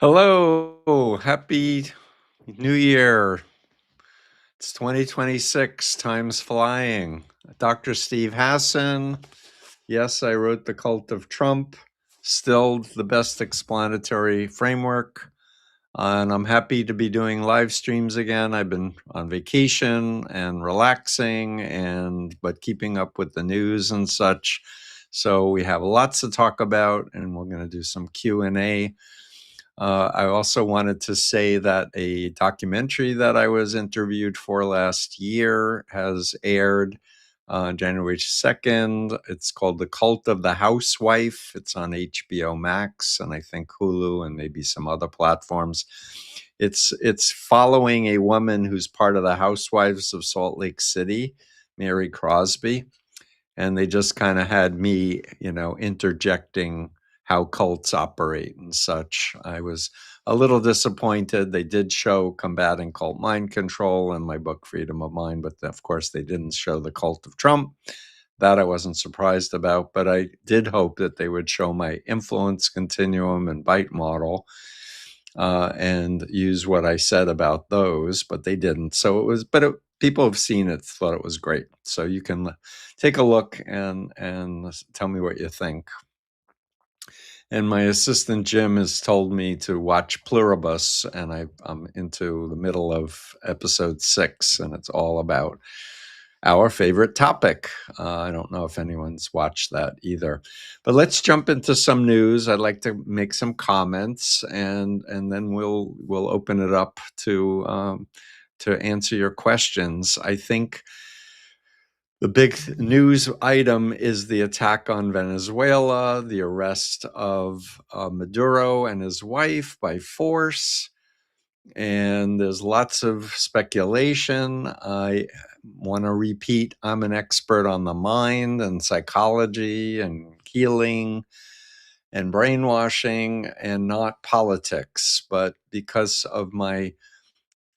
Hello, happy New Year. It's 2026, time's flying. Dr. Steve Hassan. Yes, I wrote The Cult of Trump, still the best explanatory framework. And I'm happy to be doing live streams again. I've been on vacation and relaxing but keeping up with the news and such. So we have lots to talk about, and we're going to do some Q&A. I also wanted to say that a documentary that I was interviewed for last year has aired January 2nd. It's called The Cult of the Housewife. It's on HBO Max and I think Hulu and maybe some other platforms. It's following a woman who's part of the Housewives of Salt Lake City, Mary Crosby, and they just kind of had me, interjecting how cults operate and such. I was a little disappointed. They did show combating cult mind control in my book, Freedom of Mind, but of course they didn't show the cult of Trump. That I wasn't surprised about, but I did hope that they would show my influence continuum and bite model and use what I said about those, but they didn't. So people have seen it, thought it was great. So you can take a look and tell me what you think. And my assistant Jim has told me to watch Pluribus, and I'm into the middle of episode 6, and it's all about our favorite topic. I don't know if anyone's watched that either. But let's jump into some news. I'd like to make some comments, and then we'll open it up to answer your questions. I think the big news item is the attack on Venezuela, the arrest of Maduro and his wife by force. And there's lots of speculation. I want to repeat, I'm an expert on the mind and psychology and healing and brainwashing and not politics. But because of my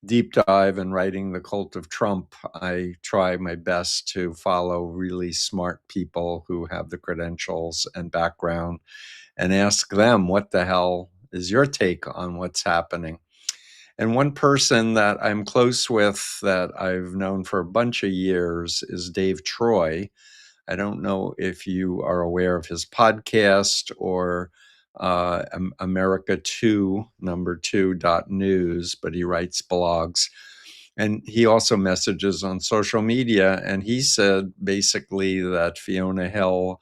deep dive in writing The Cult of Trump, I try my best to follow really smart people who have the credentials and background and ask them, what the hell is your take on what's happening? And one person that I'm close with that I've known for a bunch of years is Dave Troy. I don't know if you are aware of his podcast or America 2, number 2.news, but he writes blogs. And he also messages on social media. And he said basically that Fiona Hill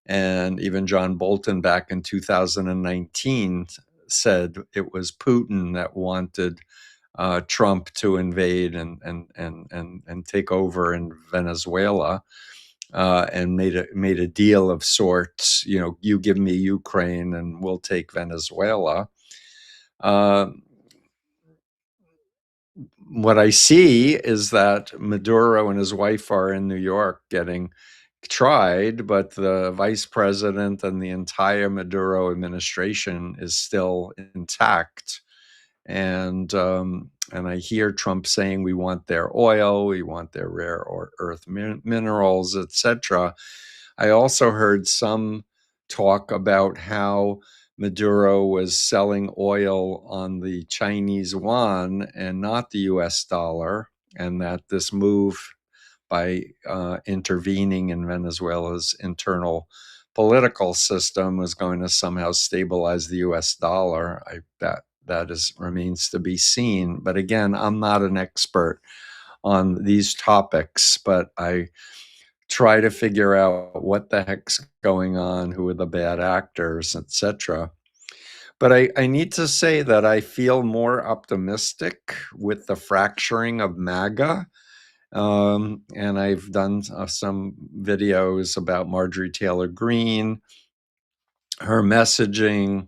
and even John Bolton back in 2019 said it was Putin that wanted Trump to invade and take over in Venezuela, and made a deal of sorts. You give me Ukraine and we'll take Venezuela. What I see is that Maduro and his wife are in New York getting tried, but the vice president and the entire Maduro administration is still intact. And I hear Trump saying we want their oil, we want their rare earth minerals, etc. I also heard some talk about how Maduro was selling oil on the Chinese yuan and not the US dollar, and that this move by intervening in Venezuela's internal political system was going to somehow stabilize the US dollar. Remains to be seen. But again, I'm not an expert on these topics, but I try to figure out what the heck's going on, who are the bad actors, etc. But I need to say that I feel more optimistic with the fracturing of MAGA. And I've done some videos about Marjorie Taylor Greene, her messaging.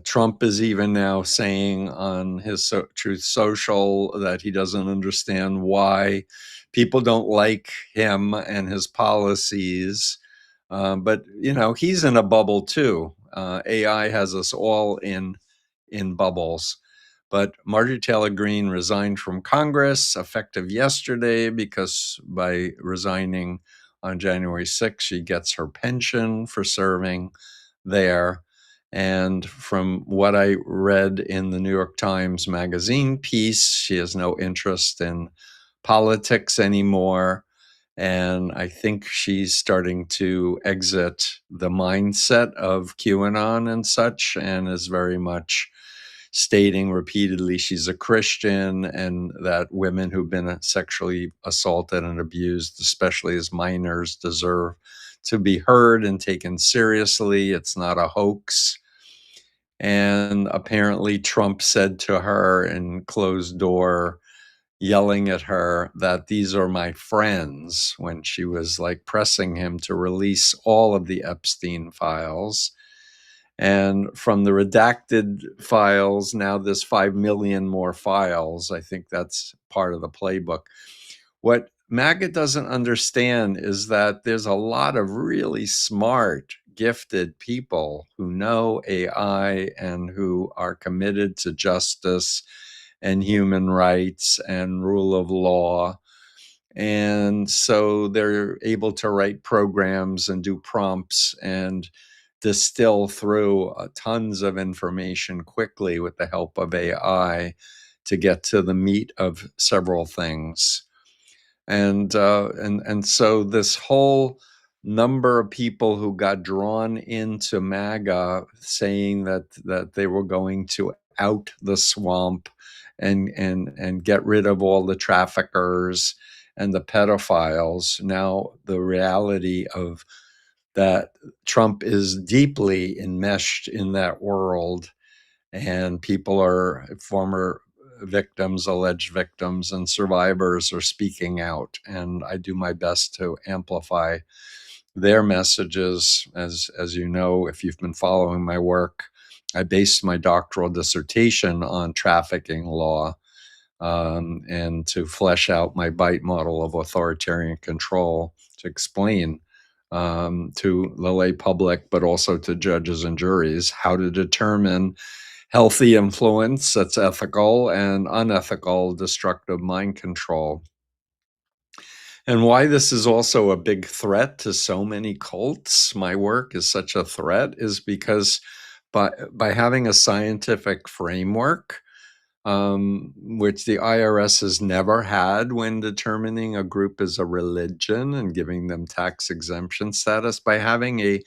Trump is even now saying on his Truth Social that he doesn't understand why people don't like him and his policies. But he's in a bubble too. AI has us all in bubbles. But Marjorie Taylor Greene resigned from Congress effective yesterday because by resigning on January 6th, she gets her pension for serving there. And from what I read in the New York Times Magazine piece, she has no interest in politics anymore. And I think she's starting to exit the mindset of QAnon and such, and is very much stating repeatedly she's a Christian and that women who've been sexually assaulted and abused, especially as minors, deserve to be heard and taken seriously. It's not a hoax. And apparently, Trump said to her in closed door, yelling at her that these are my friends, when she was like pressing him to release all of the Epstein files. And from the redacted files, now there's 5 million more files. I think that's part of the playbook. What MAGA doesn't understand is that there's a lot of really smart, gifted people who know AI and who are committed to justice and human rights and rule of law. And so they're able to write programs and do prompts and distill through tons of information quickly with the help of AI to get to the meat of several things. And so this whole number of people who got drawn into MAGA, saying that they were going to out the swamp and get rid of all the traffickers and the pedophiles. Now the reality of that Trump is deeply enmeshed in that world, and people are former victims, alleged victims, and survivors are speaking out. And I do my best to amplify their messages. As you know, if you've been following my work, I based my doctoral dissertation on trafficking law, and to flesh out my BITE model of authoritarian control, to explain to the lay public, but also to judges and juries, how to determine healthy influence that's ethical and unethical, destructive mind control. And why this is also a big threat to so many cults, my work is such a threat, is because by having a scientific framework, which the IRS has never had when determining a group as a religion and giving them tax exemption status, by having a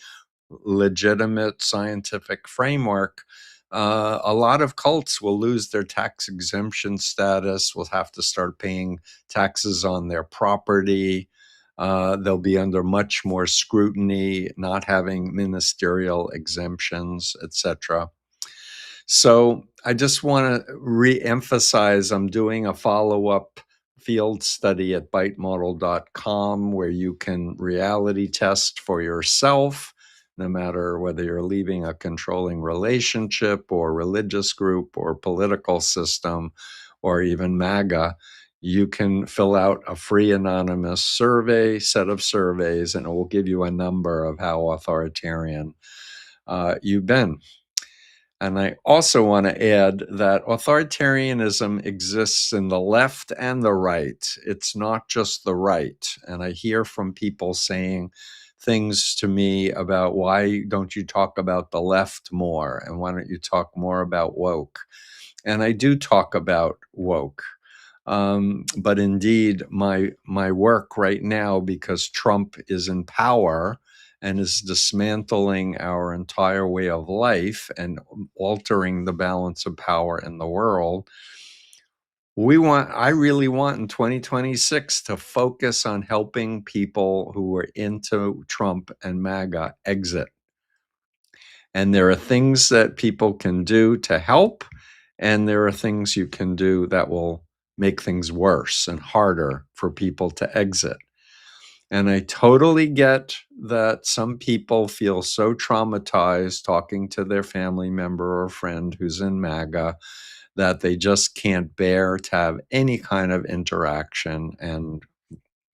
legitimate scientific framework, a lot of cults will lose their tax exemption status, will have to start paying taxes on their property. They'll be under much more scrutiny, not having ministerial exemptions, etc. So I just want to re-emphasize, I'm doing a follow-up field study at bitemodel.com where you can reality test for yourself, no matter whether you're leaving a controlling relationship or religious group or political system or even MAGA. You can fill out a free anonymous set of surveys, and it will give you a number of how authoritarian you've been. And I also want to add that authoritarianism exists in the left and the right. It's not just the right. And I hear from people saying things to me about, why don't you talk about the left more? And why don't you talk more about woke? And I do talk about woke. But indeed, my work right now, because Trump is in power and is dismantling our entire way of life and altering the balance of power in the world, I really want in 2026 to focus on helping people who were into Trump and MAGA exit. And there are things that people can do to help, and there are things you can do that will make things worse and harder for people to exit. And I totally get that some people feel so traumatized talking to their family member or friend who's in MAGA that they just can't bear to have any kind of interaction. And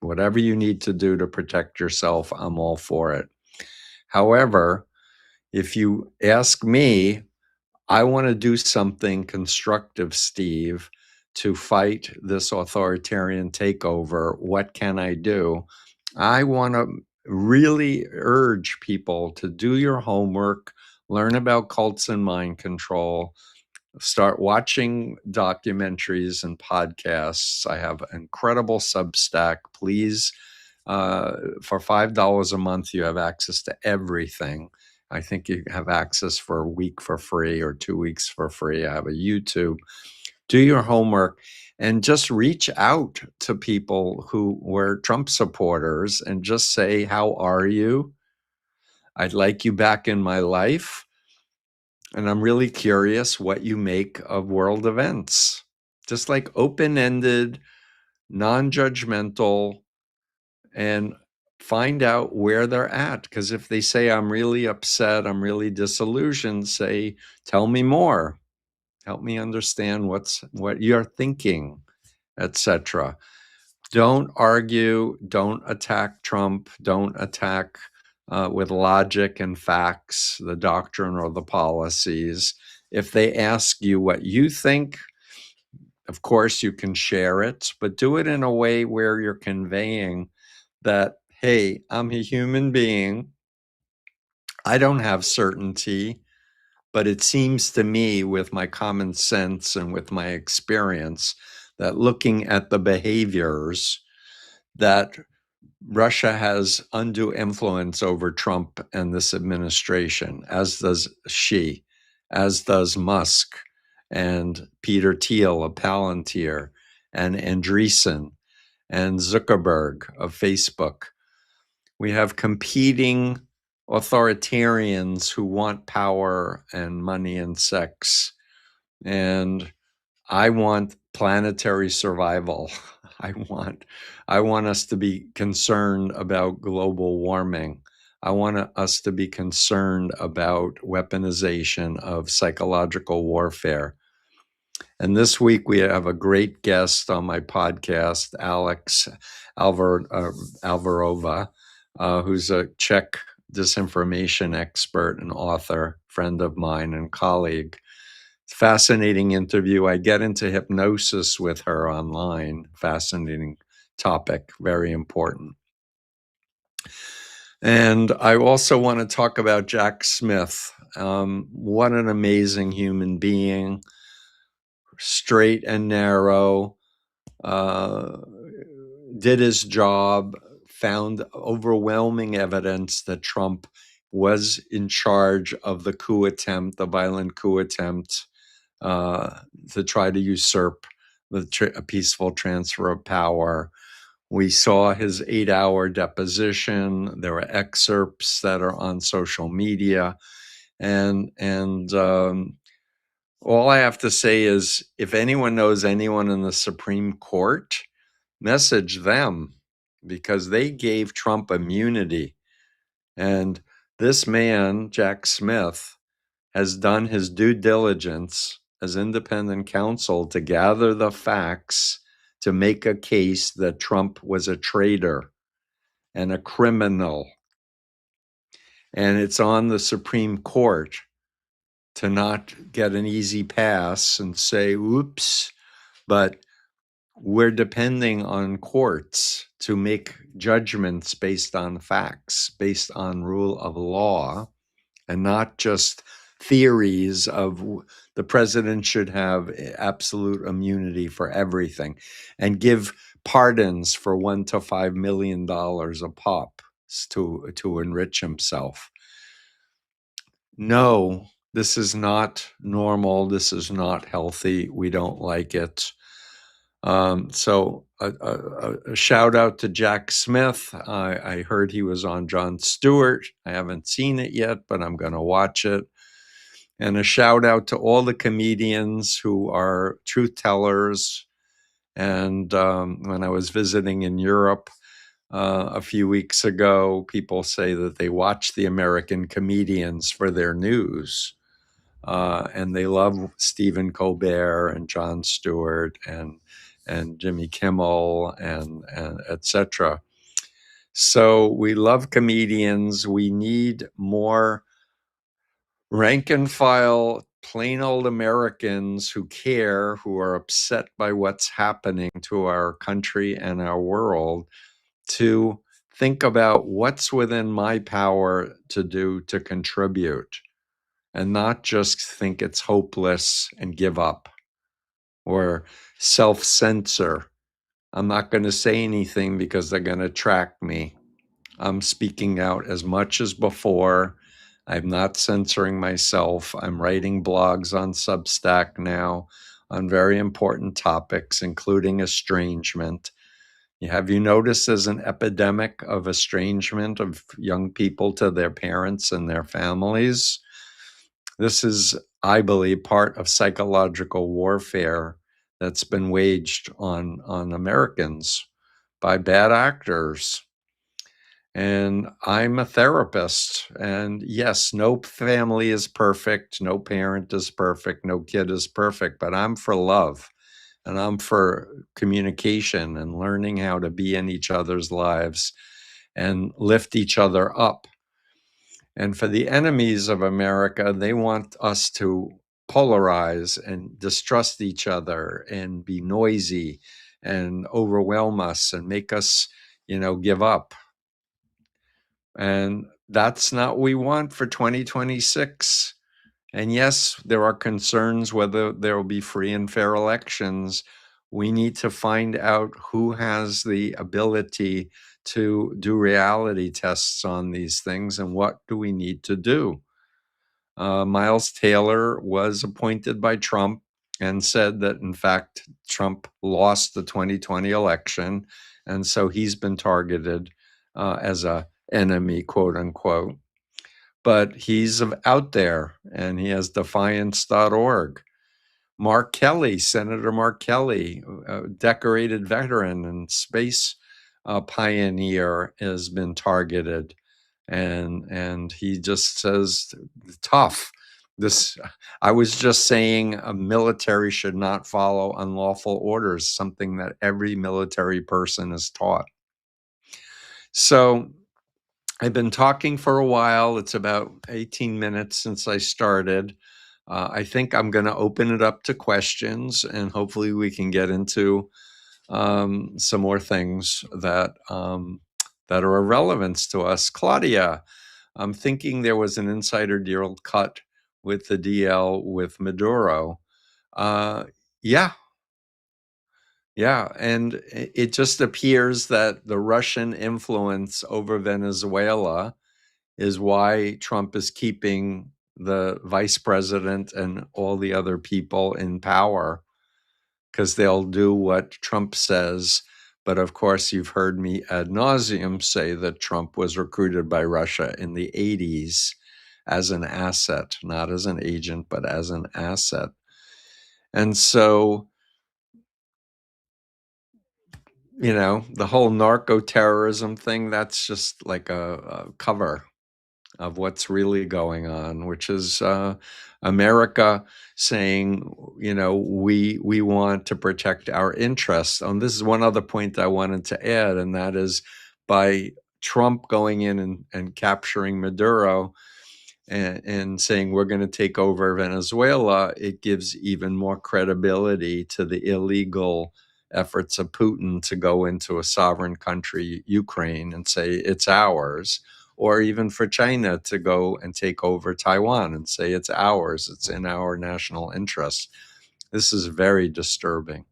whatever you need to do to protect yourself, I'm all for it. However, if you ask me, I want to do something constructive, Steve, to fight this authoritarian takeover. What can I do? I want to really urge people to do your homework, Learn about cults and mind control. Start watching documentaries and podcasts. I have an incredible Substack. Please, for $5 a month, you have access to everything. I think you have access for a week for free or 2 weeks for free. I have a YouTube. Do your homework and just reach out to people who were Trump supporters and just say, how are you? I'd like you back in my life. And I'm really curious what you make of world events. Just like open-ended, non-judgmental, and find out where they're at. Because if they say, I'm really upset, I'm really disillusioned, say, tell me more. Help me understand what you're thinking, etc. Don't argue. Don't attack Trump. Don't attack with logic and facts the doctrine or the policies. If they ask you what you think, of course you can share it, but do it in a way where you're conveying that, hey, I'm a human being. I don't have certainty, but it seems to me, with my common sense and with my experience, that looking at the behaviors, that Russia has undue influence over Trump and this administration, as does Xi, as does Musk and Peter Thiel of Palantir and Andreessen and Zuckerberg of Facebook. We have competing authoritarians who want power and money and sex. And I want planetary survival. I want us to be concerned about global warming. I want us to be concerned about weaponization of psychological warfare. And this week we have a great guest on my podcast, Alex Alvarova, who's a Czech disinformation expert and author, friend of mine and colleague. Fascinating interview. I get into hypnosis with her online. Fascinating topic, very important. And I also want to talk about Jack Smith. What an amazing human being, straight and narrow, did his job, found overwhelming evidence that Trump was in charge of the coup attempt, the violent coup attempt, to try to usurp a peaceful transfer of power. We saw his 8-hour deposition. There were excerpts that are on social media, and all I have to say is, if anyone knows anyone in the Supreme Court, message them, because they gave Trump immunity. And this man, Jack Smith, has done his due diligence as independent counsel to gather the facts to make a case that Trump was a traitor and a criminal. And it's on the Supreme Court to not get an easy pass and say, oops, but we're depending on courts to make judgments based on facts, based on rule of law, and not just theories of the president should have absolute immunity for everything and give pardons for $1 to $5 million a pop to enrich himself. No, this is not normal. This is not healthy. We don't like it. So a shout out to Jack Smith. I heard he was on Jon Stewart. I haven't seen it yet, but I'm going to watch it. And a shout out to all the comedians who are truth tellers. And when I was visiting in Europe a few weeks ago, people say that they watch the American comedians for their news. And they love Stephen Colbert and Jon Stewart and Jimmy Kimmel and etc. So we love comedians. We need more rank and file, plain old Americans who care, who are upset by what's happening to our country and our world, to think about what's within my power to do to contribute. and not just think it's hopeless and give up or self-censor. I'm not going to say anything because they're going to track me. I'm speaking out as much as before. I'm not censoring myself. I'm writing blogs on Substack now on very important topics, including estrangement. Have you noticed there's an epidemic of estrangement of young people to their parents and their families? This is, I believe, part of psychological warfare that's been waged on Americans by bad actors. And I'm a therapist. And yes, no family is perfect. No parent is perfect. No kid is perfect. But I'm for love and I'm for communication and learning how to be in each other's lives and lift each other up. And for the enemies of America, they want us to polarize and distrust each other and be noisy and overwhelm us and make us, give up. And that's not what we want for 2026. And yes, there are concerns whether there will be free and fair elections. We need to find out who has the ability to do reality tests on these things and what do we need to do. Miles Taylor was appointed by Trump and said that, in fact, Trump lost the 2020 election. And so he's been targeted as a enemy, quote unquote. But he's out there and he has defiance.org. Mark Kelly, Senator Mark Kelly, a decorated veteran and space pioneer, has been targeted. And he just says, tough. I was just saying a military should not follow unlawful orders, something that every military person is taught. So I've been talking for a while. It's about 18 minutes since I started. I think I'm going to open it up to questions, and hopefully we can get into some more things that that are of relevance to us. Claudia, I'm thinking there was an insider deal cut with the DL with Maduro. Yeah, yeah. And it just appears that the Russian influence over Venezuela is why Trump is keeping the vice president and all the other people in power, because they'll do what Trump says. But of course, you've heard me ad nauseum say that Trump was recruited by Russia in the 80s as an asset, not as an agent, but as an asset. And so, the whole narco terrorism thing, that's just like a cover of what's really going on, which is America saying, we want to protect our interests. And this is one other point I wanted to add, and that is by Trump going in and capturing Maduro and saying we're going to take over Venezuela, it gives even more credibility to the illegal efforts of Putin to go into a sovereign country, Ukraine, and say it's ours, or even for China to go and take over Taiwan and say it's ours, it's in our national interest. This is very disturbing.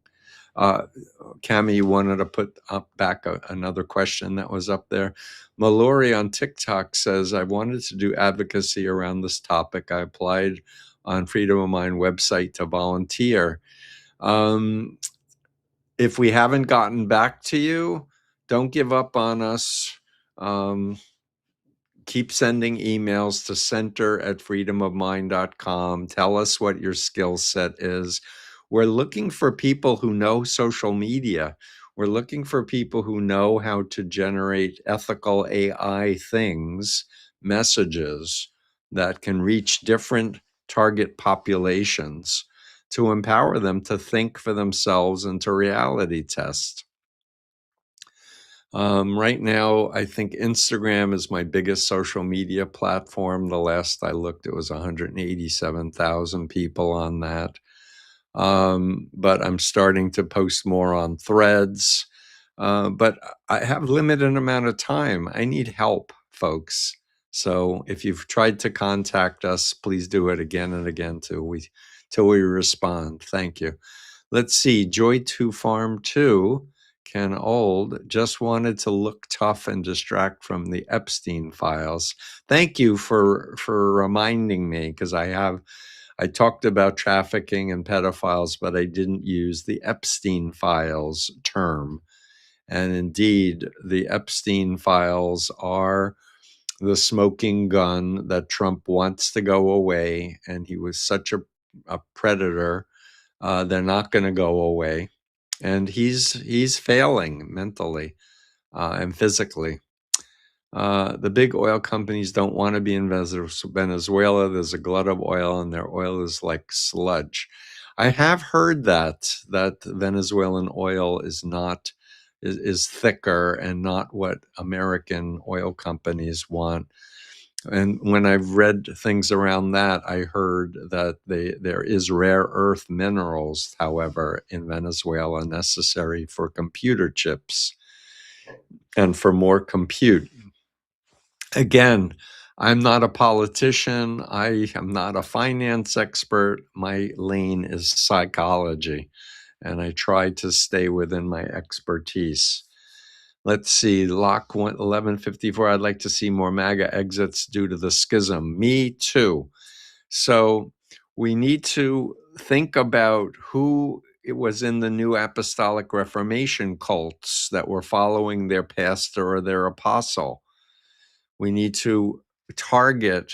Cami, you wanted to put up back another question that was up there. Mallory on TikTok says, I wanted to do advocacy around this topic. I applied on Freedom of Mind website to volunteer. If we haven't gotten back to you, don't give up on us. Keep sending emails to center@freedomofmind.com. Tell us what your skill set is. We're looking for people who know social media. We're looking for people who know how to generate ethical AI things, messages that can reach different target populations to empower them to think for themselves and to reality test. Right now, I think Instagram is my biggest social media platform. The last I looked, it was 187,000 people on that. But I'm starting to post more on Threads. But I have limited amount of time. I need help, folks. So if you've tried to contact us, please do it again and again till we respond. Thank you. Let's see. Joy to Farm 2, Ken Old, just wanted to look tough and distract from the Epstein files. Thank you for reminding me, because I talked about trafficking and pedophiles, but I didn't use the Epstein files term. And indeed, the Epstein files are the smoking gun that Trump wants to go away. And he was such a predator. They're not going to go away. And he's failing mentally and physically. The big oil companies don't want to be in Venezuela. There's a glut of oil, and their oil is like sludge. I have heard that Venezuelan oil is thicker and not what American oil companies want. And when I've read things around that, I heard that there is rare earth minerals, however, in Venezuela necessary for computer chips and for more compute. Again, I'm not a politician. I am not a finance expert. My lane is psychology, and I try to stay within my expertise. Let's see, Lock 1154, I'd like to see more MAGA exits due to the schism. Me too. So we need to think about who it was in the New Apostolic Reformation cults that were following their pastor or their apostle. We need to target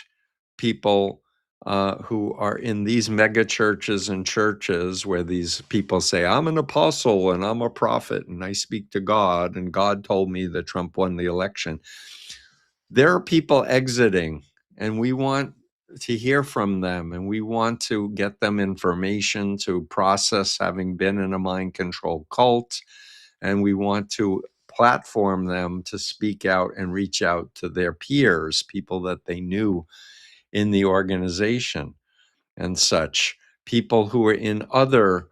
people who are in these mega churches and churches where these people say, I'm an apostle and I'm a prophet and I speak to God and God told me that Trump won the election. There are people exiting, and we want to hear from them, and we want to get them information to process having been in a mind control cult, and we want to platform them to speak out and reach out to their peers, people that they knew in the organization and such, people who are in other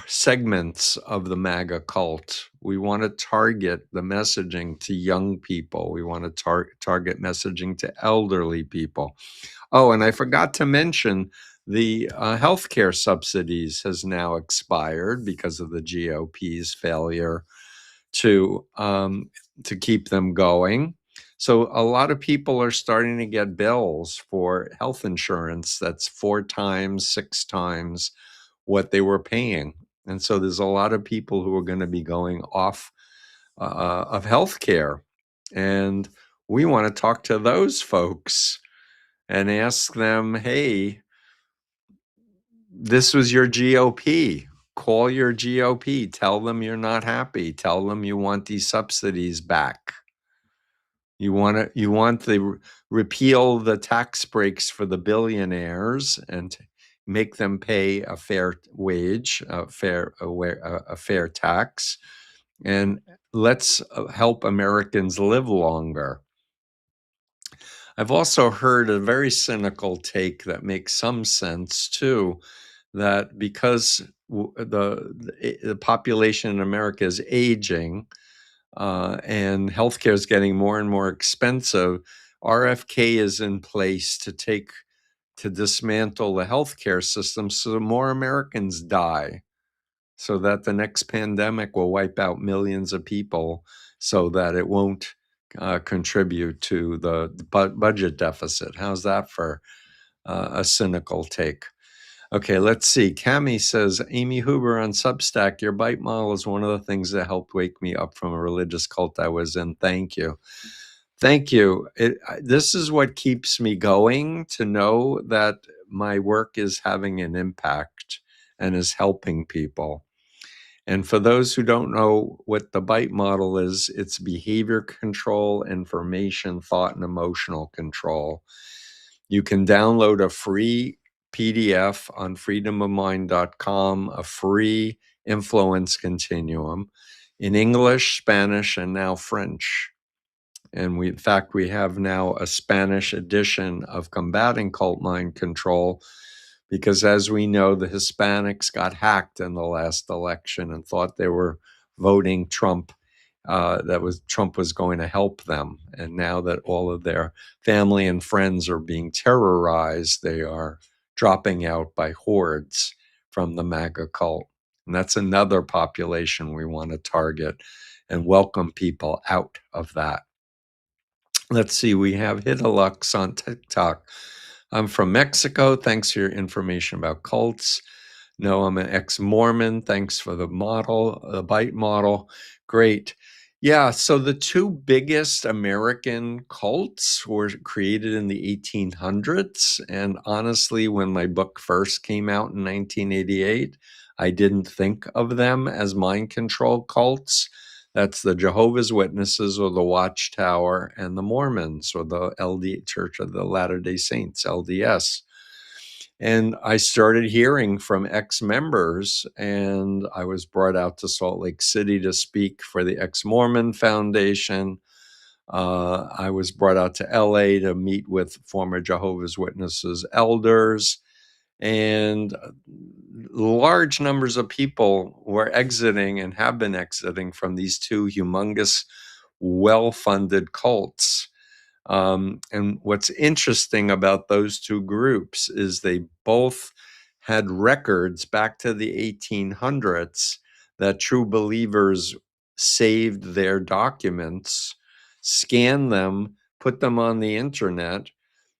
segments of the MAGA cult. We want to target the messaging to young people. We want to target messaging to elderly people. Oh, and I forgot to mention the healthcare subsidies has now expired because of the GOP's failure to keep them going. So a lot of people are starting to get bills for health insurance that's 4 times, 6 times what they were paying. And so there's a lot of people who are going to be going off of healthcare. And we want to talk to those folks and ask them, hey, this was your GOP. Call your GOP. Tell them you're not happy. Tell them you want these subsidies back. You want to repeal the tax breaks for the billionaires and make them pay a fair wage, a fair tax, and let's help Americans live longer. I've also heard a very cynical take that makes some sense too, that because the population in America is aging, and healthcare is getting more and more expensive, RFK is in place to dismantle the healthcare system so more Americans die, so that the next pandemic will wipe out millions of people, so that it won't contribute to the budget deficit. How's that for a cynical take? Okay, let's see. Cami says, Amy Huber on Substack, your bite model is one of the things that helped wake me up from a religious cult I was in. Thank you. Thank you. This is what keeps me going, to know that my work is having an impact and is helping people. And for those who don't know what the bite model is, it's behavior control, information, thought, and emotional control. You can download a free PDF on freedomofmind.com, a free influence continuum in English, Spanish, and now French. And in fact, we have now a Spanish edition of Combating Cult Mind Control, because as we know, the Hispanics got hacked in the last election and thought they were voting Trump Trump was going to help them. And now that all of their family and friends are being terrorized, they are dropping out by hordes from the MAGA cult. And that's another population we want to target and welcome people out of that. Let's see, we have Hitalux on TikTok. I'm from Mexico. Thanks for your information about cults. No, I'm an ex-Mormon. Thanks for the model, the bite model. Great. Yeah, so the two biggest American cults were created in the 1800s. And honestly, when my book first came out in 1988, I didn't think of them as mind control cults. That's the Jehovah's Witnesses or the Watchtower and the Mormons or the LD Church of the Latter-day Saints, LDS. And I started hearing from ex-members, and I was brought out to Salt Lake City to speak for the Ex-Mormon Foundation. I was brought out to LA to meet with former Jehovah's Witnesses elders, and large numbers of people were exiting and have been exiting from these two humongous, well-funded cults. And what's interesting about those two groups is they both had records back to the 1800s that true believers saved their documents, scanned them, put them on the internet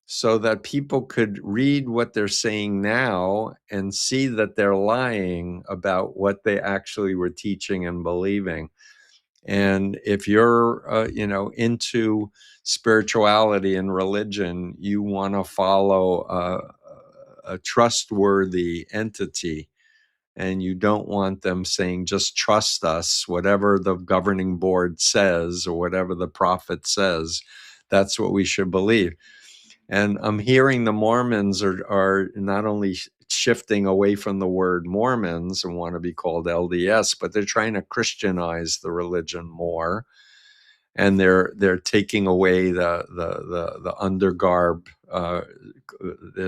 so that people could read what they're saying now and see that they're lying about what they actually were teaching and believing. And if you're, into spirituality and religion, you want to follow a trustworthy entity, and you don't want them saying, just trust us, whatever the governing board says or whatever the prophet says, that's what we should believe. And I'm hearing the Mormons are not only shifting away from the word Mormons and want to be called LDS, but they're trying to Christianize the religion more, and they're taking away the undergarb.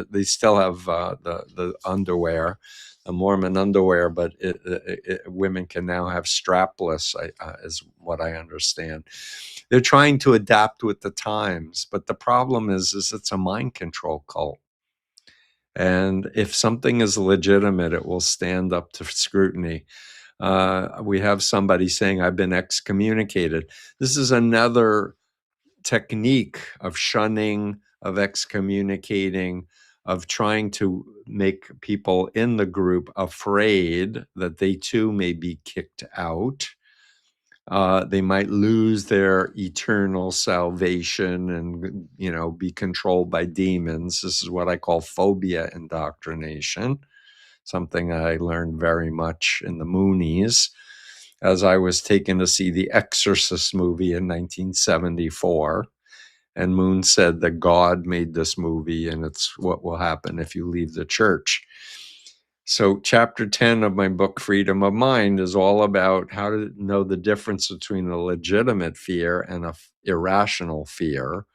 They still have the underwear, the Mormon underwear, but women can now have strapless, is what I understand. They're trying to adapt with the times, but the problem is it's a mind control cult. And if something is legitimate, it will stand up to scrutiny. We have somebody saying, I've been excommunicated. This is another technique of shunning, of excommunicating, of trying to make people in the group afraid that they too may be kicked out. They might lose their eternal salvation and, be controlled by demons. This is what I call phobia indoctrination, something I learned very much in the Moonies as I was taken to see the Exorcist movie in 1974. And Moon said that God made this movie and it's what will happen if you leave the church. So chapter 10 of my book, Freedom of Mind, is all about how to know the difference between a legitimate fear and an irrational fear,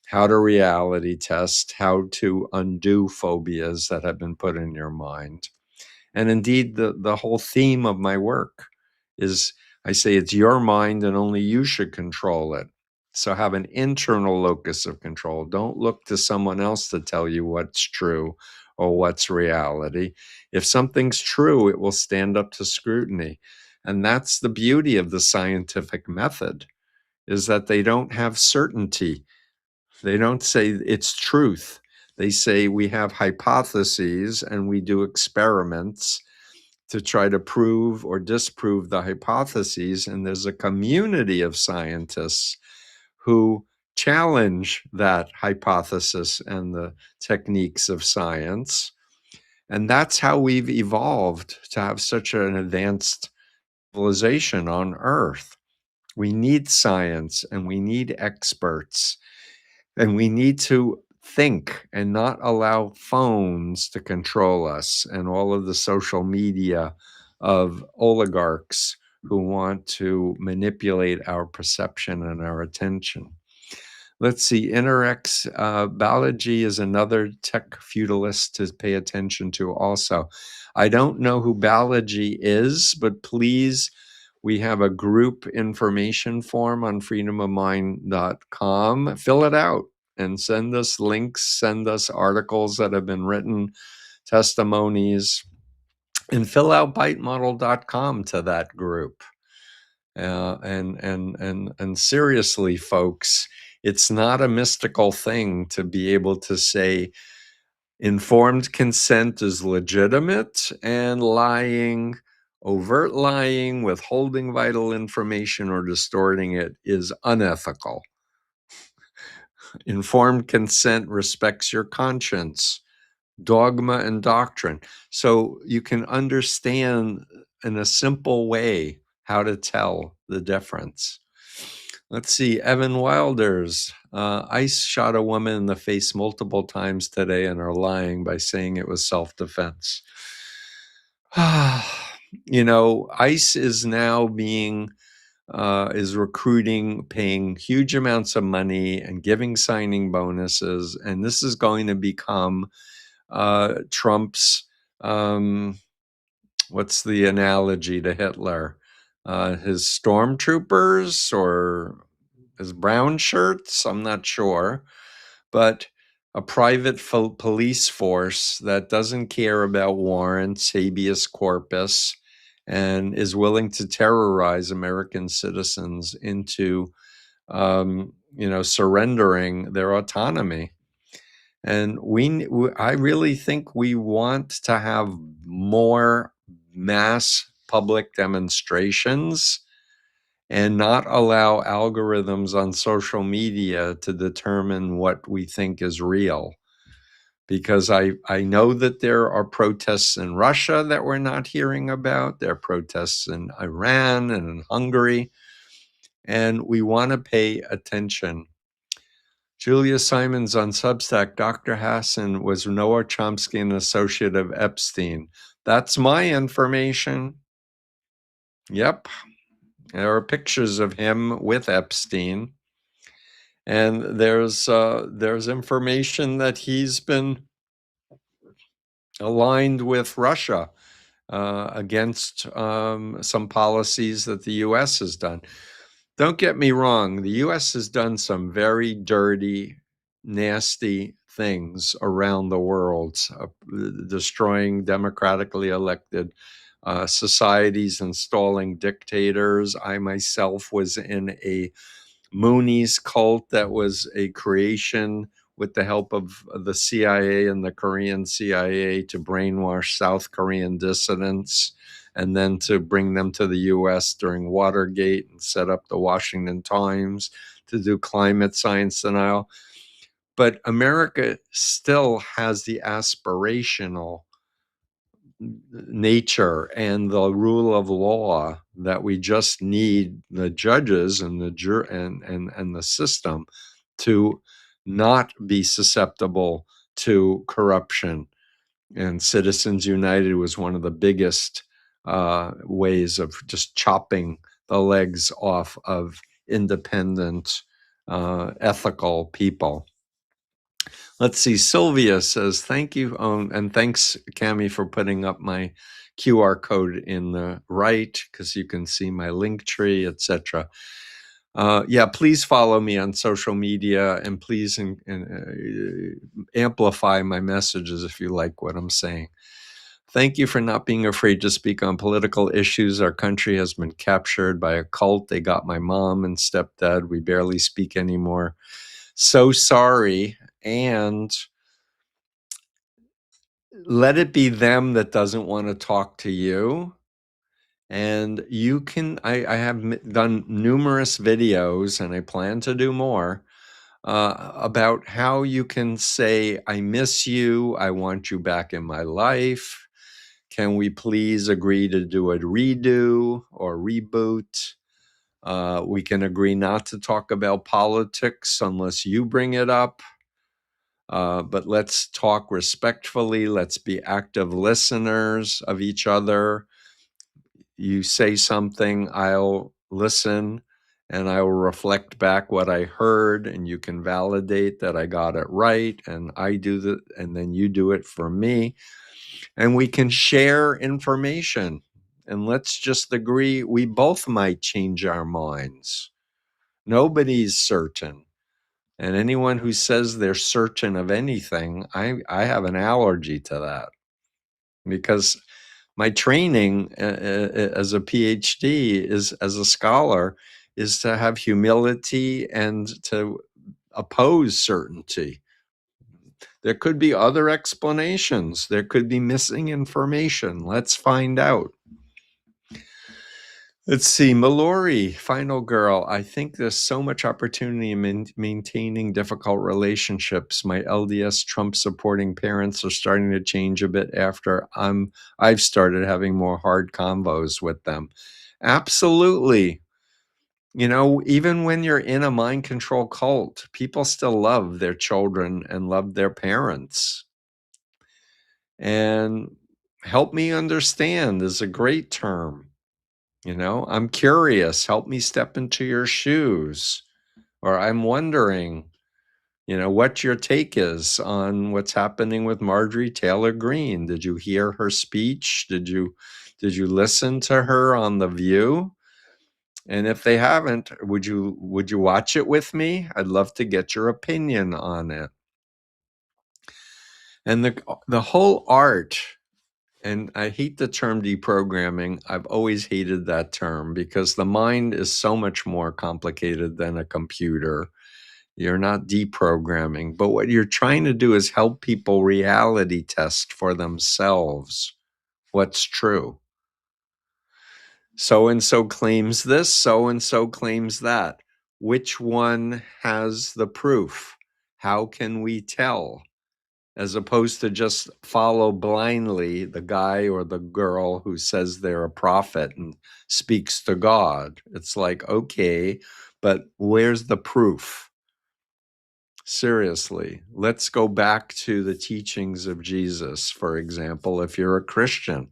how to reality test, how to undo phobias that have been put in your mind. And indeed, the whole theme of my work is, I say it's your mind and only you should control it. So have an internal locus of control. Don't look to someone else to tell you what's true or what's reality. If something's true, it will stand up to scrutiny. And that's the beauty of the scientific method, is that they don't have certainty. They don't say it's truth. They say we have hypotheses and we do experiments to try to prove or disprove the hypotheses. And there's a community of scientists who challenge that hypothesis and the techniques of science. And that's how we've evolved to have such an advanced civilization on Earth. We need science and we need experts, and we need to think and not allow phones to control us and all of the social media of oligarchs who want to manipulate our perception and our attention. Let's see, Interx, Balaji is another tech feudalist to pay attention to also. I don't know who Balaji is, but please, We have a group information form on freedomofmind.com. Fill it out and send us links, send us articles that have been written, testimonies, and fill out bitemodel.com to that group. And seriously, folks, it's not a mystical thing to be able to say informed consent is legitimate and lying, overt lying, withholding vital information, or distorting it is unethical. Informed consent respects your conscience, dogma, and doctrine. So you can understand in a simple way how to tell the difference. Let's see, Evan Wilders. ICE shot a woman in the face multiple times today and are lying by saying it was self-defense. ICE is now is recruiting, paying huge amounts of money and giving signing bonuses. And this is going to become Trump's, what's the analogy to Hitler? His stormtroopers or his brown shirts? I'm not sure. But a private police force that doesn't care about warrants, habeas corpus, and is willing to terrorize American citizens into, surrendering their autonomy. And I really think we want to have more mass public demonstrations and not allow algorithms on social media to determine what we think is real. Because I know that there are protests in Russia that we're not hearing about. There are protests in Iran and in Hungary. And we want to pay attention. Julia Simons on Substack, Dr. Hassan was Noah Chomsky, an associate of Epstein. That's my information. Yep. There are pictures of him with Epstein. And there's information that he's been aligned with Russia against some policies that the U.S. has done. Don't get me wrong. The U.S. has done some very dirty, nasty things around the world, destroying democratically elected societies, installing dictators. I myself was in a Mooney's cult that was a creation with the help of the CIA and the Korean CIA to brainwash South Korean dissidents and then to bring them to the US during Watergate and set up the Washington Times to do climate science denial. But America still has the aspirational nature and the rule of law that we just need the judges and the and the system to not be susceptible to corruption. And Citizens United was one of the biggest ways of just chopping the legs off of independent, ethical people. Let's see. Sylvia says, thank you. And thanks, Cami, for putting up my QR code in the right, because you can see my link tree, etc. Yeah, please follow me on social media and please amplify my messages if you like what I'm saying. Thank you for not being afraid to speak on political issues. Our country has been captured by a cult. They got my mom and stepdad. We barely speak anymore. So sorry. And let it be them that doesn't want to talk to you. And you can, I have done numerous videos and I plan to do more about how you can say, I miss you. I want you back in my life. Can we please agree to do a redo or reboot? We can agree not to talk about politics unless you bring it up. But let's talk respectfully. Let's be active listeners of each other. You say something, I'll listen, and I will reflect back what I heard, and you can validate that I got it right, and I do and then you do it for me. And we can share information and let's just agree we both might change our minds. Nobody's certain. And anyone who says they're certain of anything, I have an allergy to that, because my training as a PhD is as a scholar is to have humility and to oppose certainty. There could be other explanations. There could be missing information. Let's find out. Let's see, Mallory, final girl. I think there's so much opportunity in maintaining difficult relationships. My LDS Trump supporting parents are starting to change a bit after I've started having more hard convos with them. Absolutely. You know, even when you're in a mind control cult, people still love their children and love their parents. And help me understand is a great term. You know, I'm curious, help me step into your shoes. Or I'm wondering, you know, what your take is on what's happening with Marjorie Taylor Greene. Did you hear her speech? Did you listen to her on The View? And if they haven't, would you watch it with me? I'd love to get your opinion on it. And the whole art, and I hate the term deprogramming. I've always hated that term because the mind is so much more complicated than a computer. You're not deprogramming, but what you're trying to do is help people reality test for themselves what's true. So-and-so claims this, so-and-so claims that. Which one has the proof? How can we tell? As opposed to just follow blindly the guy or the girl who says they're a prophet and speaks to God. It's like, okay, but where's the proof? Seriously, let's go back to the teachings of Jesus, for example, if you're a Christian.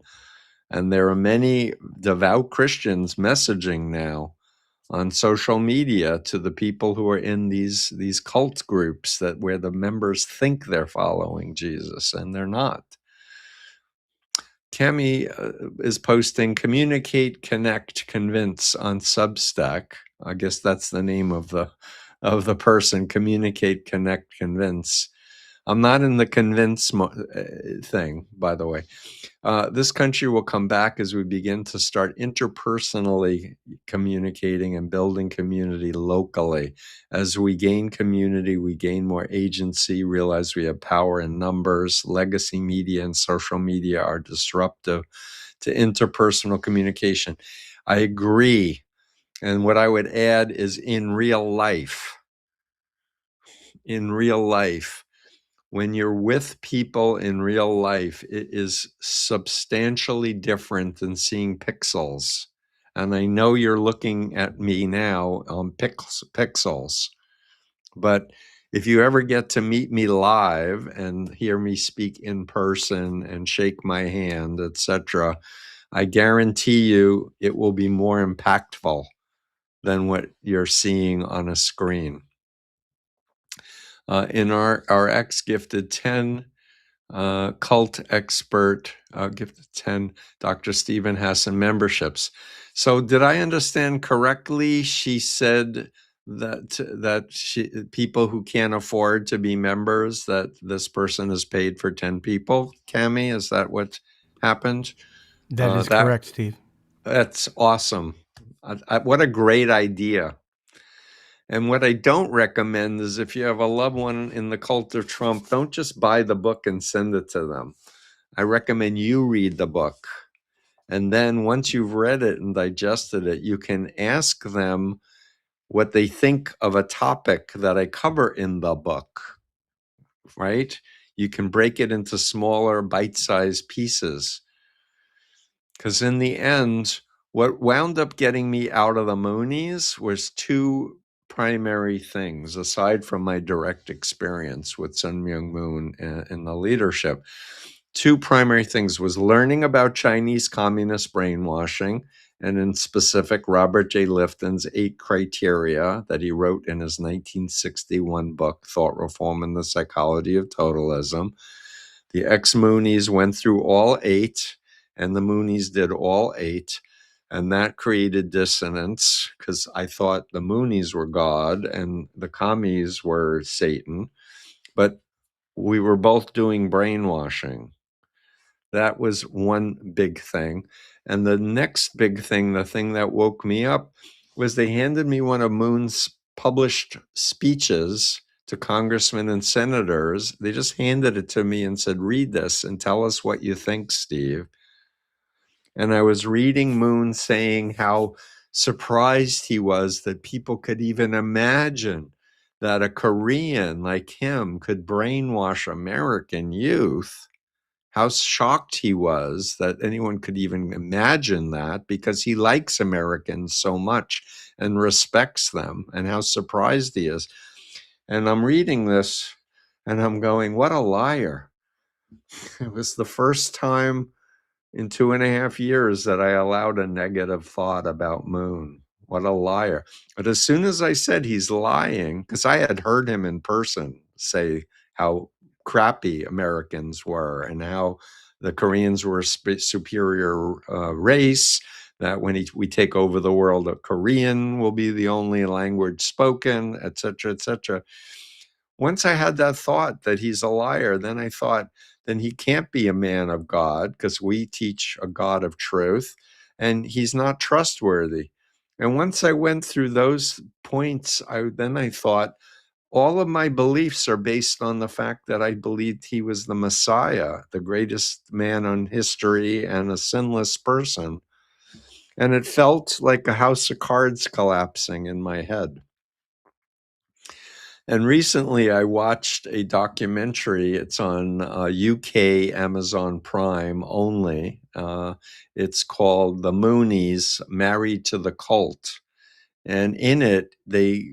And there are many devout Christians messaging now on social media to the people who are in these cult groups that where the members think they're following Jesus and they're not. Cami is posting Communicate, Connect, Convince on Substack. I guess that's the name of the person, Communicate, Connect, Convince. I'm not in the convince thing, by the way. This country will come back as we begin to start interpersonally communicating and building community locally. As we gain community, we gain more agency, realize we have power in numbers. Legacy media and social media are disruptive to interpersonal communication. I agree. And what I would add is in real life, when you're with people in real life, it is substantially different than seeing pixels. And I know you're looking at me now on pixels, but if you ever get to meet me live and hear me speak in person and shake my hand, etc., I guarantee you it will be more impactful than what you're seeing on a screen. In our ex-gifted 10 cult expert, gifted 10 Dr. Stephen Hassan memberships. So did I understand correctly? She said that people who can't afford to be members, that this person is paid for 10 people. Cami, is that what happened? That is correct, Steve. That's awesome. What a great idea. And what I don't recommend is if you have a loved one in the cult of Trump, don't just buy the book and send it to them. I recommend you read the book. And then once you've read it and digested it, you can ask them what they think of a topic that I cover in the book, right? You can break it into smaller bite-sized pieces. Because in the end, what wound up getting me out of the Moonies was two primary things, aside from my direct experience with Sun Myung Moon in the leadership. Two primary things was learning about Chinese communist brainwashing, and in specific, Robert J. Lifton's 8 criteria that he wrote in his 1961 book, Thought Reform and the Psychology of Totalism. The ex-Moonies went through all 8, and the Moonies did all 8. And that created dissonance because I thought the Moonies were God and the commies were Satan. But we were both doing brainwashing. That was one big thing. And the next big thing, the thing that woke me up, was they handed me one of Moon's published speeches to congressmen and senators. They just handed it to me and said, read this and tell us what you think, Steve. And I was reading Moon saying how surprised he was that people could even imagine that a Korean like him could brainwash American youth. How shocked he was that anyone could even imagine that, because he likes Americans so much and respects them, and how surprised he is. And I'm reading this and I'm going, what a liar. It was the first time in 2.5 years that I allowed a negative thought about Moon. What a liar. But as soon as I said he's lying, because I had heard him in person say how crappy Americans were and how the Koreans were a superior race, that when we take over the world, a Korean will be the only language spoken, et cetera, et cetera. Once I had that thought that he's a liar, then I thought, then he can't be a man of God because we teach a God of truth and he's not trustworthy. And once I went through those points, then I thought, all of my beliefs are based on the fact that I believed he was the Messiah, the greatest man on history and a sinless person. And it felt like a house of cards collapsing in my head. And recently I watched a documentary. It's on UK Amazon Prime only. It's called The Moonies, Married to the Cult. And in it, they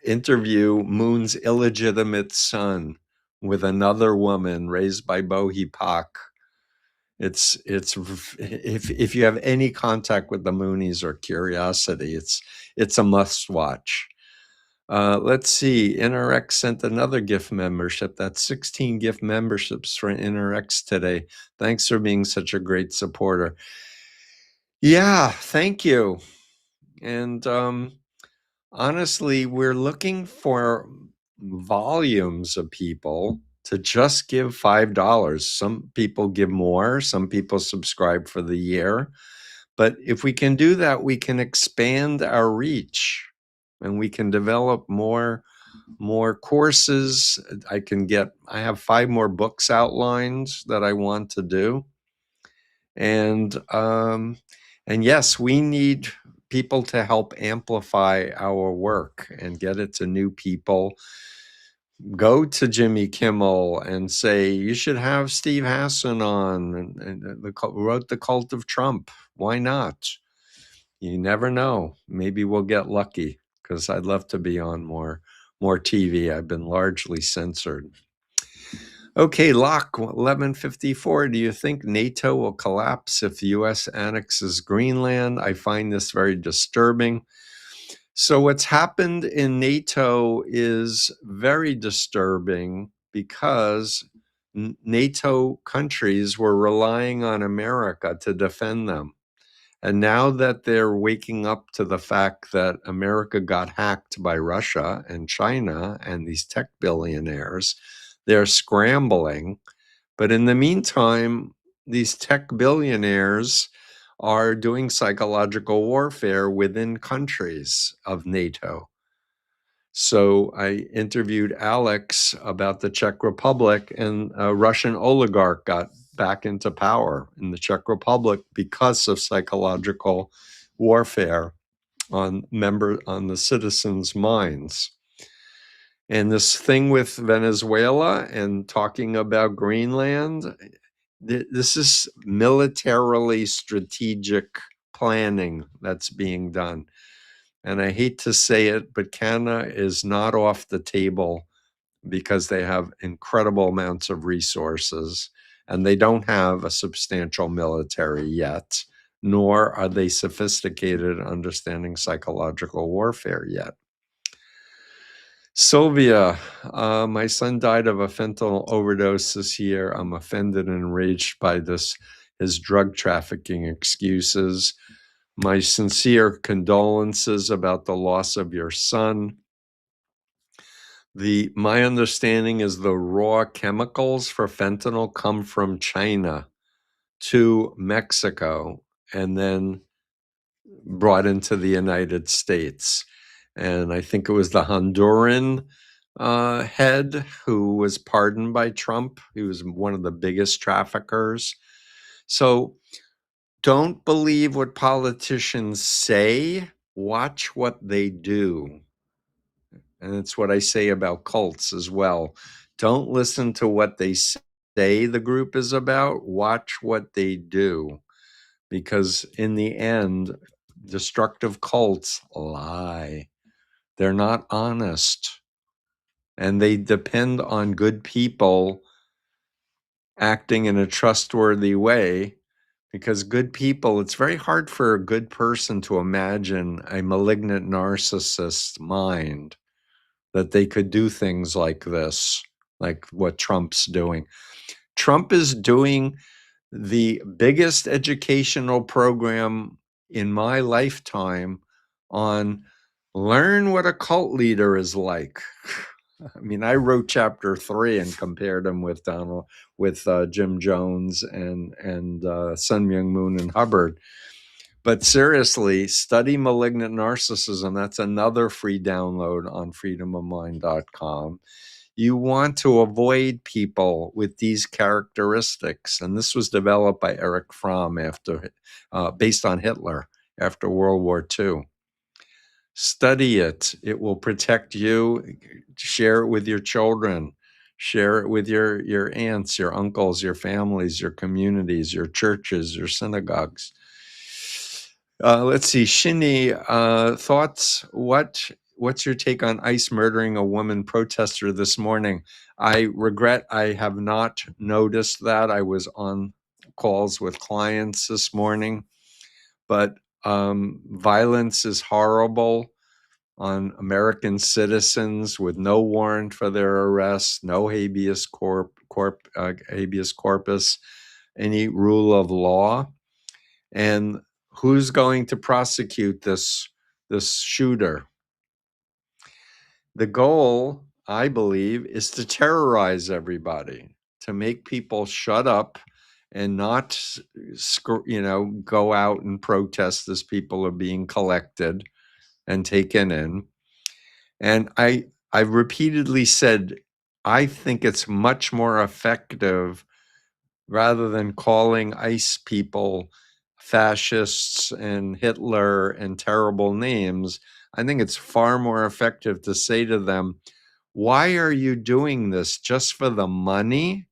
interview Moon's illegitimate son with another woman raised by Bohi Pak. It's if you have any contact with the Moonies or curiosity, it's a must watch. Let's see, InterX sent another gift membership. That's 16 gift memberships for InterX today. Thanks for being such a great supporter. Yeah, thank you. And honestly, we're looking for volumes of people to just give $5. Some people give more, some people subscribe for the year. But if we can do that, we can expand our reach and we can develop more courses. I have 5 more books outlined that I want to do. And yes, we need people to help amplify our work and get it to new people. Go to Jimmy Kimmel and say, you should have Steve Hassan on, and wrote The Cult of Trump. Why not? You never know. Maybe we'll get lucky, because I'd love to be on more TV. I've been largely censored. Okay, Locke, 1154. Do you think NATO will collapse if the U.S. annexes Greenland? I find this very disturbing. So what's happened in NATO is very disturbing because NATO countries were relying on America to defend them. And now that they're waking up to the fact that America got hacked by Russia and China and these tech billionaires, they're scrambling. But in the meantime, these tech billionaires are doing psychological warfare within countries of NATO. So I interviewed Alex about the Czech Republic, and a Russian oligarch got back into power in the Czech Republic because of psychological warfare on the citizens' minds. And this thing with Venezuela and talking about Greenland, this is militarily strategic planning that's being done. And I hate to say it, but Canada is not off the table because they have incredible amounts of resources and they don't have a substantial military yet, nor are they sophisticated at understanding psychological warfare yet. Sylvia, my son died of a fentanyl overdose this year. I'm offended and enraged by this. his drug trafficking excuses. My sincere condolences about the loss of your son. My understanding is the raw chemicals for fentanyl come from China to Mexico and then brought into the United States. And I think it was the Honduran head who was pardoned by Trump. He was one of the biggest traffickers. So don't believe what politicians say, watch what they do. And it's what I say about cults as well. Don't listen to what they say the group is about, watch what they do. Because in the end, destructive cults lie. They're not honest. And they depend on good people acting in a trustworthy way. Because good people, it's very hard for a good person to imagine a malignant narcissist's mind that they could do things like this, like what Trump's doing. Trump is doing the biggest educational program in my lifetime on learn what a cult leader is like. I mean, I wrote chapter 3 and compared him with Jim Jones and Sun Myung Moon and Hubbard. But seriously, study Malignant Narcissism. That's another free download on freedomofmind.com. You want to avoid people with these characteristics. And this was developed by Erich Fromm based on Hitler after World War II. Study it. It will protect you. Share it with your children. Share it with your aunts, your uncles, your families, your communities, your churches, your synagogues. Let's see, Shinny, thoughts? What's your take on ICE murdering a woman protester this morning? I regret I have not noticed that. I was on calls with clients this morning, but violence is horrible on American citizens with no warrant for their arrest, no habeas corpus, any rule of law. And who's going to prosecute this shooter? The goal, I believe, is to terrorize everybody, to make people shut up and not, go out and protest as people are being collected and taken in. And I've repeatedly said, I think it's much more effective, rather than calling ICE people fascists and Hitler and terrible names. I think it's far more effective to say to them, why are you doing this? Just for the money?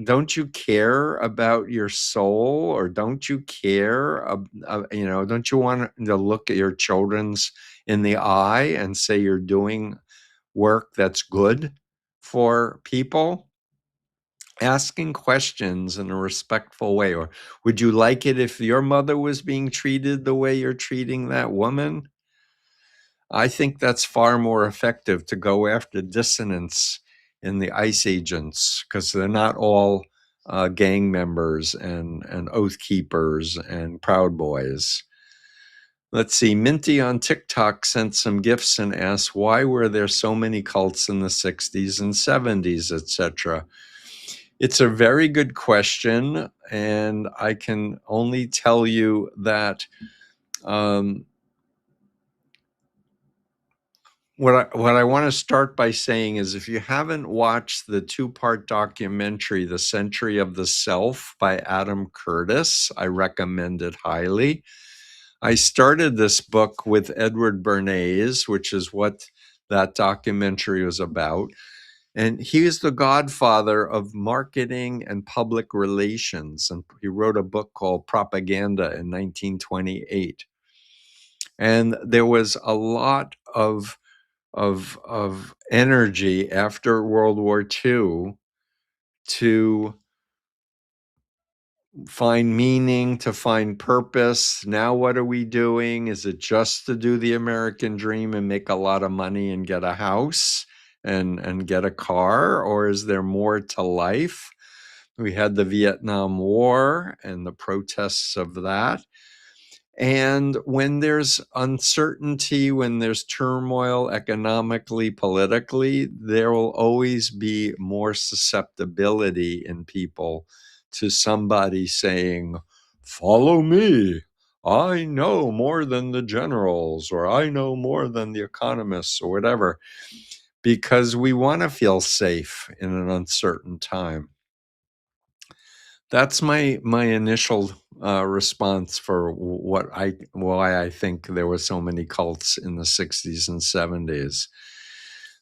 Don't you care about your soul? Or don't you care, don't you want to look at your children's in the eye and say you're doing work that's good for people? Asking questions in a respectful way. Or would you like it if your mother was being treated the way you're treating that woman? I think that's far more effective to go after dissonance in the ICE agents, because they're not all gang members and oath keepers and Proud Boys. Let's see, Minty on TikTok sent some gifts and asked, why were there so many cults in the 60s and 70s, etc.? It's a very good question, and I can only tell you that what I want to start by saying is, if you haven't watched the 2-part documentary, The Century of the Self by Adam Curtis, I recommend it highly. I started this book with Edward Bernays, which is what that documentary was about. And he is the godfather of marketing and public relations. And he wrote a book called Propaganda in 1928. And there was a lot of energy after World War II to find meaning, to find purpose. Now, what are we doing? Is it just to do the American dream and make a lot of money and get a house and get a car? Or is there more to life? We had the Vietnam War and the protests of that. And when there's uncertainty, when there's turmoil economically, politically, there will always be more susceptibility in people to somebody saying, follow me. I know more than the generals, or I know more than the economists, or whatever, because we want to feel safe in an uncertain time. That's my initial response for why I think there were so many cults in the 60s and 70s.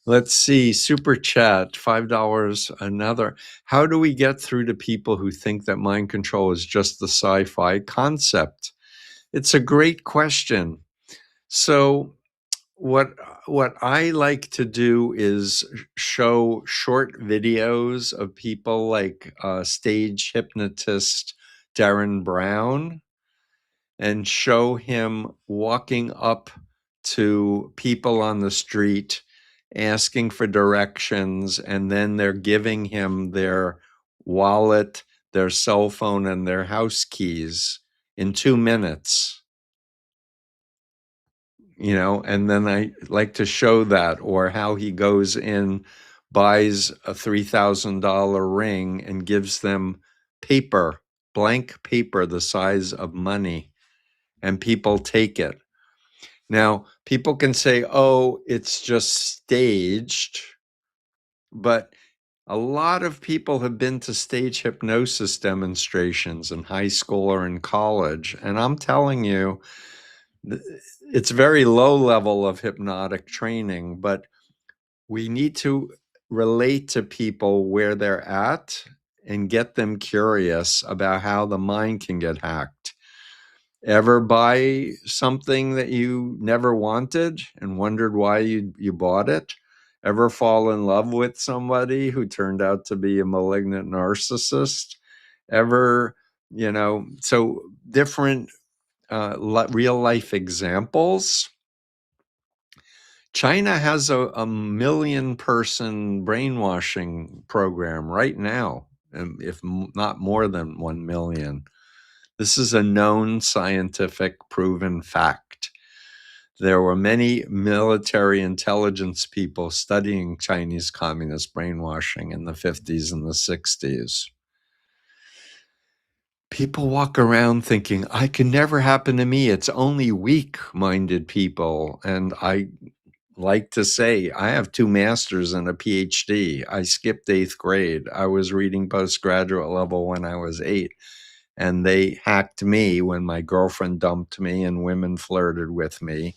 Let's see, super chat, $5 another. How do we get through to people who think that mind control is just the sci-fi concept? It's a great question. So what I like to do is show short videos of people like stage hypnotist Darren Brown, and show him walking up to people on the street asking for directions, and then they're giving him their wallet, their cell phone, and their house keys in 2 minutes. And then I like to show that, or how he goes in, buys a $3,000 ring and gives them paper, blank paper the size of money, and people take it. Now, people can say, oh, it's just staged, but a lot of people have been to stage hypnosis demonstrations in high school or in college, and I'm telling you, it's very low level of hypnotic training, but we need to relate to people where they're at and get them curious about how the mind can get hacked. Ever buy something that you never wanted and wondered why you bought it? Ever fall in love with somebody who turned out to be a malignant narcissist? Ever, so different real life examples. China has a 1 million person brainwashing program right now, if not more than 1 million. This is a known scientific proven fact. There were many military intelligence people studying Chinese communist brainwashing in the 50s and the 60s. People walk around thinking, I can never happen to me. It's only weak-minded people. And I like to say, I have 2 masters and a PhD. I skipped 8th grade. I was reading postgraduate level when I was 8. And they hacked me when my girlfriend dumped me and women flirted with me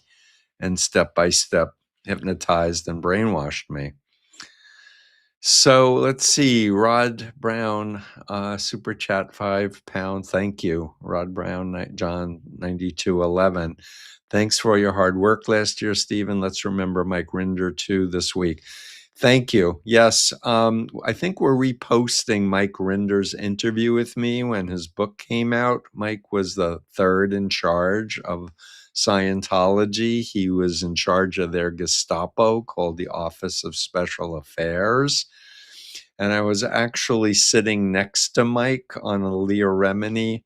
and step by step hypnotized and brainwashed me. So let's see, Rod Brown, super chat, £5. Thank you, Rod Brown, John 9211. Thanks for all your hard work last year, Stephen. Let's remember Mike Rinder too this week. Thank you. Yes, I think we're reposting Mike Rinder's interview with me when his book came out. Mike was the third in charge of Scientology. He was in charge of their Gestapo called the Office of Special Affairs. And I was actually sitting next to Mike on a Leah Remini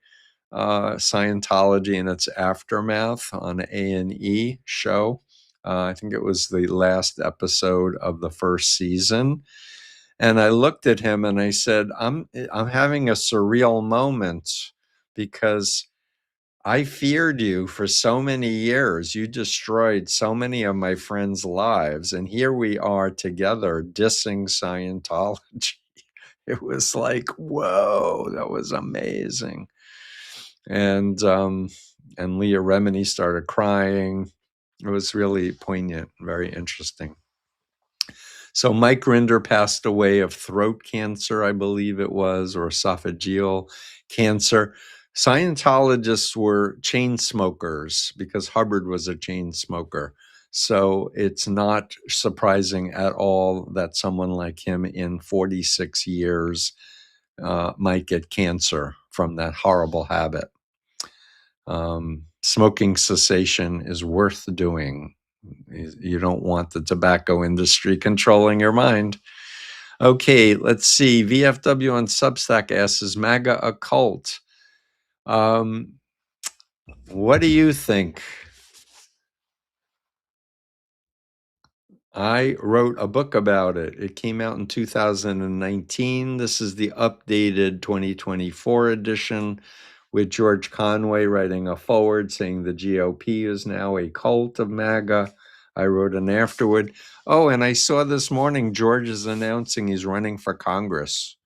Scientology and its aftermath on A&E show. I think it was the last episode of the first season. And I looked at him and I said, I'm having a surreal moment, because I feared you for so many years. You destroyed so many of my friends' lives. And here we are together dissing Scientology. It was like, whoa, that was amazing. And Leah Remini started crying. It was really poignant, very interesting. So Mike Rinder passed away of throat cancer, I believe it was, or esophageal cancer. Scientologists were chain smokers because Hubbard was a chain smoker. So it's not surprising at all that someone like him in 46 years might get cancer from that horrible habit. Smoking cessation is worth doing. You don't want the tobacco industry controlling your mind. Okay, let's see. VFW on Substack asks, is MAGA a cult? What do you think? I wrote a book about it. It came out in 2019. This is the updated 2024 edition with George Conway writing a foreword saying the GOP is now a cult of MAGA. I wrote an afterward. Oh, and I saw this morning George is announcing he's running for Congress.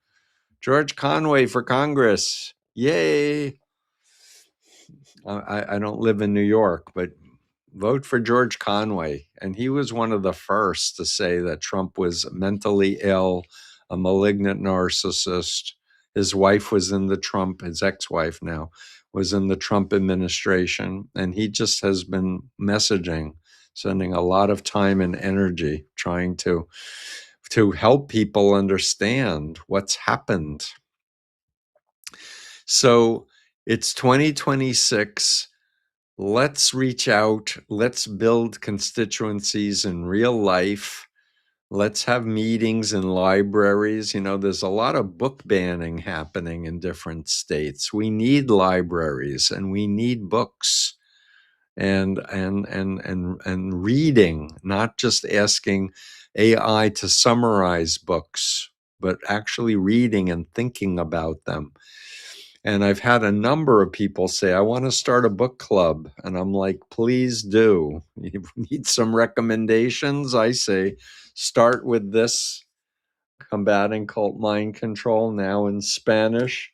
George Conway for Congress. Yay. I don't live in New York, but vote for George Conway. And he was one of the first to say that Trump was mentally ill, a malignant narcissist. His wife was in the Trump, his ex-wife now, was in the Trump administration. And he just has been messaging, spending a lot of time and energy trying to help people understand what's happened. So it's 2026. Let's reach out. Let's build constituencies in real life. Let's have meetings in libraries. You know, there's a lot of book banning happening in different states. We need libraries and we need books and reading, not just asking AI to summarize books, but actually reading and thinking about them. And I've had a number of people say, I want to start a book club. And I'm like, please do. You need some recommendations? I say, start with this, Combating Cult Mind Control, now in Spanish.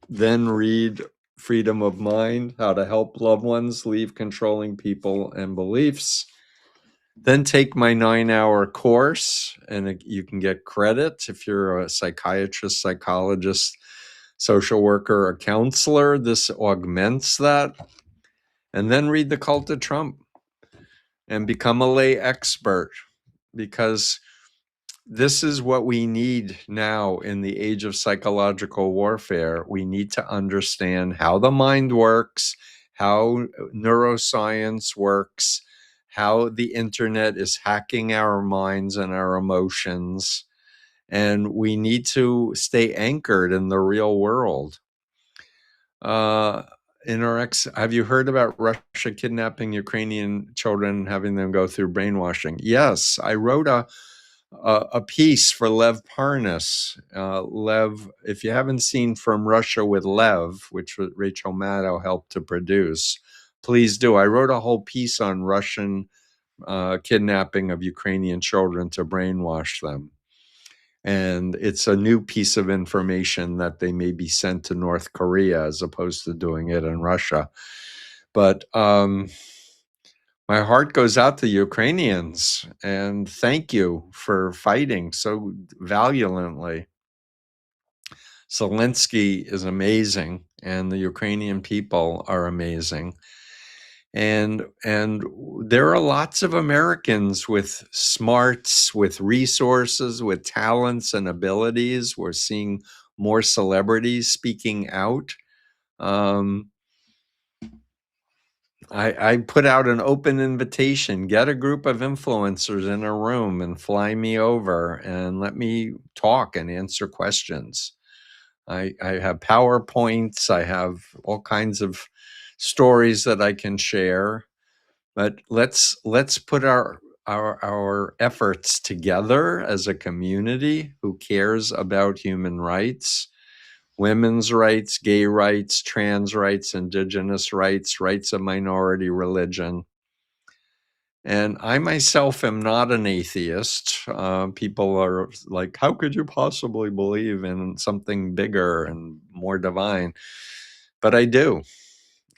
Then read Freedom of Mind, How to Help Loved Ones Leave Controlling People and Beliefs. Then take my 9-hour course, and you can get credit if you're a psychiatrist, psychologist, social worker, or counselor. This augments that. And then read The Cult of Trump and become a lay expert, because this is what we need now in the age of psychological warfare. We need to understand how the mind works, how neuroscience works, how the internet is hacking our minds and our emotions. And we need to stay anchored in the real world. Have you heard about Russia kidnapping Ukrainian children and having them go through brainwashing? Yes, I wrote a piece for Lev Parnas. Lev, if you haven't seen From Russia with Lev, which Rachel Maddow helped to produce, please do. I wrote a whole piece on Russian kidnapping of Ukrainian children to brainwash them. And it's a new piece of information that they may be sent to North Korea as opposed to doing it in Russia. But my heart goes out to Ukrainians, and thank you for fighting so valiantly. Zelensky is amazing, and the Ukrainian people are amazing. And there are lots of Americans with smarts, with resources, with talents and abilities. We're seeing more celebrities speaking out. I put out an open invitation. Get a group of influencers in a room and fly me over and let me talk and answer questions. I have PowerPoints. I have all kinds of stories that I can share. But let's put our efforts together as a community who cares about human rights, women's rights, gay rights, trans rights, indigenous rights, rights of minority religion. And I myself am not an atheist. People are like, how could you possibly believe in something bigger and more divine? But I do.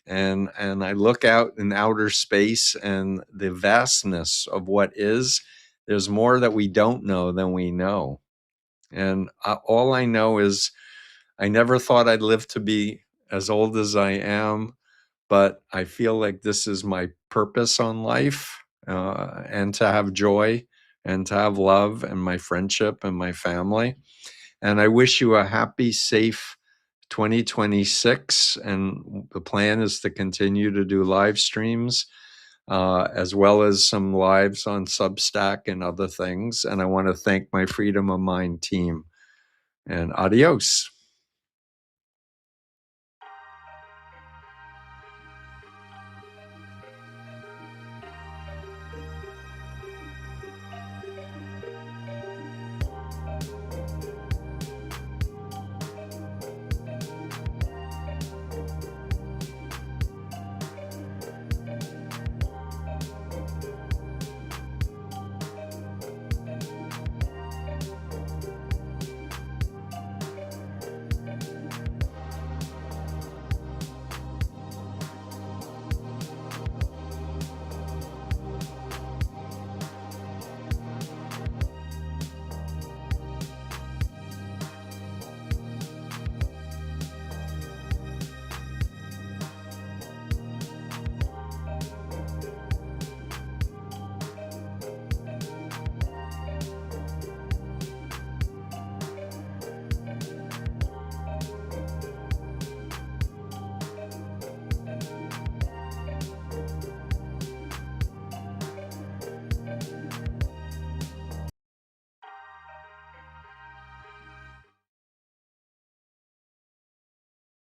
And I look out in outer space and the vastness of what is. There's more that we don't know than we know. And all I know is I never thought I'd live to be as old as I am, but I feel like this is my purpose on life, and to have joy and to have love and my friendship and my family. And I wish you a happy, safe 2026. And the plan is to continue to do live streams. as well as some lives on Substack and other things. And I want to thank my Freedom of Mind team. And adios.